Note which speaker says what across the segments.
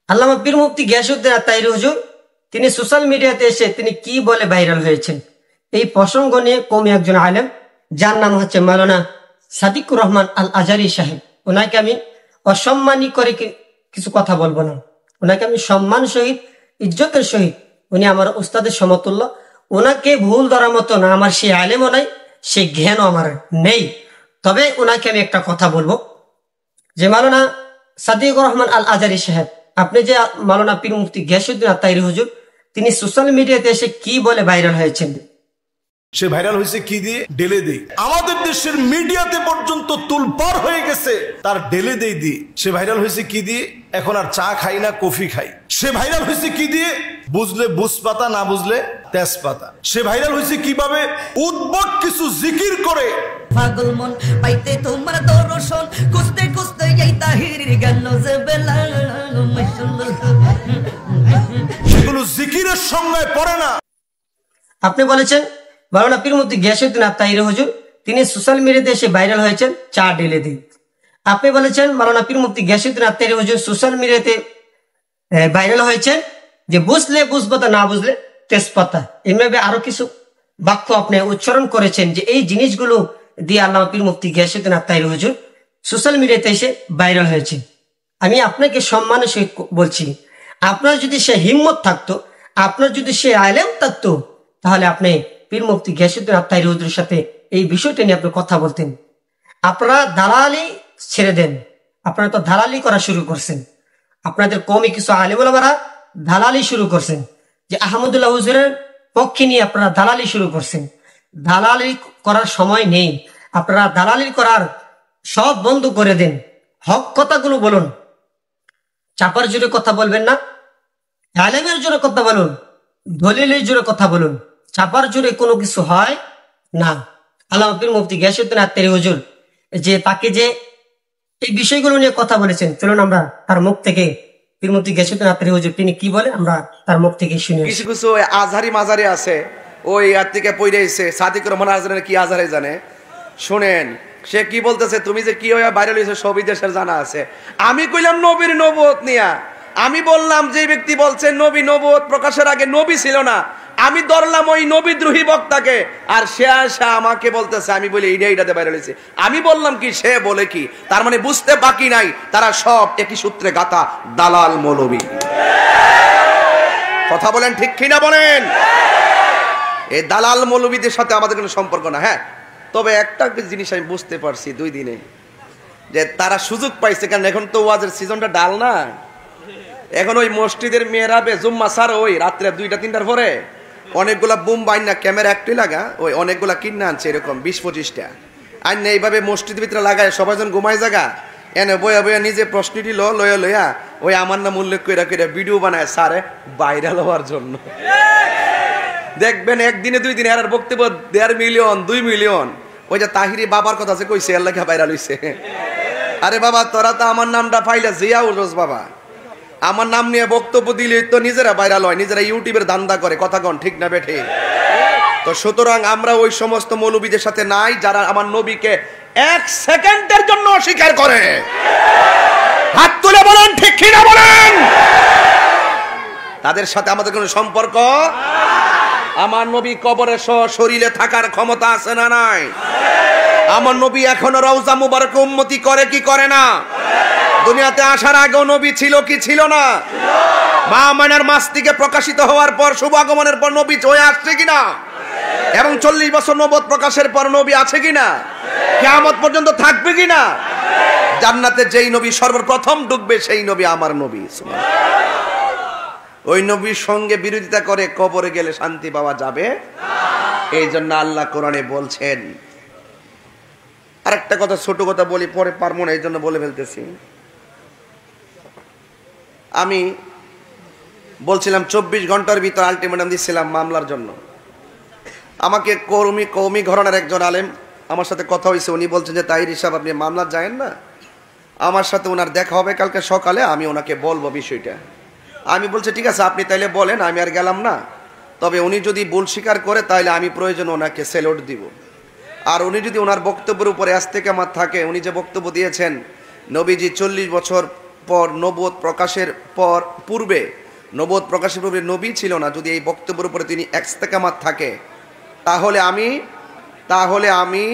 Speaker 1: আল্লামা পীর মুফতি গিয়াসউদ্দিন আত-তাহিরি হুজুর তিনি সোশ্যাল মিডিয়াতে এসে তিনি কি বলে ভাইরাল হয়েছেন এই প্রসঙ্গ নিয়ে কওমি একজন আলেম যার নাম হচ্ছে মাওলানা সাদিকুর রহমান আল আজারি সাহেব, ওনাকে আমি অসম্মানী করে কিছু কথা বলবো না, ওনাকে আমি সম্মান সহিত ইজ্জতের সহিত, উনি আমার উস্তাদের সমতুল্য, ওনাকে ভুল ধরার মতো না আমার সেই আলেমও নাই, সেই জ্ঞানও আমার নেই। তবে ওনাকে আমি একটা কথা বলবো যে মাওলানা সাদিকুর রহমান আল আজারি সাহেব, আপনি যে মাওলানা পীর মুফতি গিয়াসউদ্দিন আত-তাহিরি হুজুর তিনি সোশ্যাল মিডিয়াতে এসে কি বলে ভাইরাল হয়েছেন,
Speaker 2: সে ভাইরাল হয়েছে কি দিয়ে? ডেলে দেই। আমাদের দেশের মিডিয়াতে পর্যন্ত তুলপার হয়ে গেছে তার ডেলে দেই দিয়ে। সে ভাইরাল হয়েছে কি দিয়ে? এখন আর চা খাই না, কফি খাই। সে ভাইরাল হয়েছে কি দিয়ে? বুঝলে বুঝপাতা, না বুঝলে তেজপাতা। সে ভাইরাল হয়েছে কিভাবে? উদ্ভট কিছু জিকির করে।
Speaker 3: পাগল মন পাইতে তোমার দর্শন খুঁজতে খুঁজতে এই তাহিরির গান যে বেলা
Speaker 2: সেগুলো জিকিরের সংজ্ঞায় পড়ে না।
Speaker 1: আপনি বলেছেন মাওলানা পীর মুফতি গিয়াসউদ্দিন আত-তাহিরি হুজুর তিনি সোশ্যাল মিডিয়াতে এসে ভাইরাল হয়েছেন চা ঢেলে দিয়ে। আপনি বলেছেন মাওলানা পীর মুফতি গিয়াসউদ্দিন আত-তাহিরি হুজুর সোশ্যাল মিডিয়াতে ভাইরাল হয়েছেন যে বুঝলে বুঝপাতা, না বুঝলে তেজপাতা। এভাবে আরো কিছু বাক্য আপনি উচ্চারণ করেছেন যে এই জিনিসগুলো দিয়ে আল্লামা পীর মুফতি গিয়াসউদ্দিন আত-তাহিরি হুজুর সোশ্যাল মিডিয়াতে এসে ভাইরাল হয়েছে। আমি আপনাকে সম্মানের সহিত বলছি, আপনার যদি সে হিম্মত থাকতো, আপনার যদি সে আলেম থাকতো, তাহলে আপনি পীর মুফতি গিয়াসউদ্দিন আত-তাহিরি হুজুরের সাথে এই বিষয়টা নিয়ে আপনি কথা বলতেন। আপনারা দালালি ছেড়ে দেন, আপনারা তো দালালি করা শুরু করছেন। আপনাদের কওমি কিছু আলেম ওলামারা দালালি শুরু করছেন যে আহমদুল্লাহ হুজুরের পক্ষে নিয়ে আপনারা দালালি শুরু করছেন। দালালি করার সময় নেই, আপনারা দালালি করার সব বন্ধ করে দেন, হক কথাগুলো বলুন। চাপার জোরে কথা বলবেন না, আলেমের জোরে কথা বলুন, দলিলের জোরে কথা বলুন। চাপার জোরে কোনো কিছু হয় না। আল্লামা পীর মুফতি গিয়াসউদ্দিন আত-তাহিরি হুজুর যে তাকে যে এই বিষয়গুলো নিয়ে কথা বলেছেন, চলুন আমরা তার মুখ থেকে পীর মুফতি গিয়াসউদ্দিন আত-তাহিরি হুজুর তিনি কি বলে আমরা তার মুখ থেকে শুনি।
Speaker 4: কিছু কিছু আজহারি মাজারি আছে, ওই আর থেকে পড়ে এসে সাদিকুর রহমান আজহারি কি আজহারি জানে। শুনেন সে কি বলতেছে, তুমি যে কি হয়ে ভাইরাল হয়েছে সবই দেশের জানা আছে। আমি কইলাম নবীর নবুয়ত নিয়া, আমি বললাম যে ব্যক্তি বলছে নবী নবুয়ত প্রকাশের আগে নবী ছিল না, আমি ধরলাম ওই নবীদ্রোহী বক্তাকে, আর সে আসা আমাকে বলতেছে আমি বলি এইটাতে ভাইরাল হয়েছে। আমি বললাম কি, সে বলে কি, তার মানে বুঝতে বাকি নাই তারা সব একই সূত্রে গাথা দালাল মৌলবী। কথা বলেন ঠিক কিনা বলেন? এই দালাল মৌলবীদের সাথে আমাদের কোনো সম্পর্ক না। হ্যাঁ, তবে একটা জিনিস আমি বুঝতে পারছি 2 দিনে, যে তারা সুযোগ পাইছে, কারণ এখন তো ওয়াজের সিজনটা ডাল না। এখন ওই মসজিদের মেয়েরাবে জুম্মা সার ওই রাত্রে 2টা-3টার পরে অনেকগুলা বুম বাইন না, ক্যামেরা একটাই লাগা, ওই অনেকগুলা কিনে আনছে এরকম 20-25টা আইন না, এইভাবে মসজিদের ভিতরে লাগায় সবাই যখন ঘুমায় জায়গা এনে বইয়া বইয়া নিজে প্রশ্নটি লইয়া ওই আমার নাম উল্লেখ করে ভিডিও বানায় সারে ভাইরাল হওয়ার জন্য। দেখবেন একদিনে 2 দিনে আর বক্তব্য 1.5 মিলিয়ন 2 মিলিয়ন। ওই যে তাহিরি বাবার কথা যে কইছে আল্লাহ ভাইরাল হইছে। আরে বাবা তোরা তো আমার নামটা পাইলে জিয়াউর রোজ বাবা, আমার নাম নিয়ে বক্তব্য দিলে তো নিজেরা ভাইরাল হয়, নিজেরা ইউটিউবের দান্দা করে। কথা কন ঠিক না বেঠে? তো সুতরাং আমরা ওই সমস্ত মৌলবীদের সাথে নাই যারা আমার নবীকে 1 সেকেন্ডের জন্য অস্বীকার করে। হাত তুলে বলেন ঠিক কিনা বলেন? তাদের সাথে আমাদের কোনো সম্পর্ক। আমার নবী কবরে শরীরে থাকার ক্ষমতা আছে না নাই? আমার নবী এখনো রওজা মুবারকে উম্মতি করে কি করে না? দুনিয়াতে আসার আগেও নবী ছিল কি ছিল না? মা আমিনার মাস থেকে প্রকাশিত হওয়ার পর শুভ আগমনের পর নবী হয়ে আসছে কিনা? এবং 40 বছর নবুয়ত প্রকাশের পর নবী আছে কিনা? কিয়ামত পর্যন্ত থাকবে কিনা? জান্নাতে যেই নবী সর্বপ্রথম ঢুকবে সেই নবী আমার নবী। ওই নবীর সঙ্গে বিরোধিতা করে কবরে গেলে শান্তি পাওয়া যাবে না। এই জন্য আল্লাহ কোরআনে বলছেন। আরেকটা কথা, ছোট কথা বলি, পরে পারবো না এই জন্য বলে ফেলতেছি। আমি বলছিলাম 24 ঘন্টার ভিতর আলটিমেটাম দিচ্ছিলাম মামলার জন্য। আমাকে কওমি ঘরানার একজন আলেম আমার সাথে কথা হয়েছে, উনি বলছেন যে তাহিরি সাহেব আপনি মামলা যায়েন না, আমার সাথে ওনার দেখা হবে কালকে সকালে, আমি ওনাকে বলবো বিষয়টা। আমি বলছি ঠিক আছে আপনি তাইলে বলেন, আমি আর গেলাম না। তবে উনি যদি ভুল স্বীকার করে তাহলে আমি প্রয়োজন ওনাকে স্যালুট দিব। আর উনি যদি ওনার বক্তব্যের উপরে আজ থেকে আমার থাকে, উনি যে বক্তব্য দিয়েছেন নবীজি 40 বছর পর নবুয়ত প্রকাশের পর পূর্বে নবুয়ত প্রকাশের পূর্বে নবী ছিল না, যদি এই বক্তব্যের উপরে তিনি ইস্তেকামাত থাকে, তাহলে আমি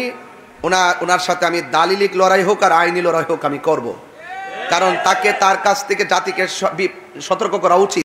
Speaker 4: ওনার সাথে আমি দালিলিক লড়াই হোক আর আইনি লড়াই হোক আমি করব। কারণ তাকে তার কাছ থেকে জাতিকে সতর্ক করা উচিত।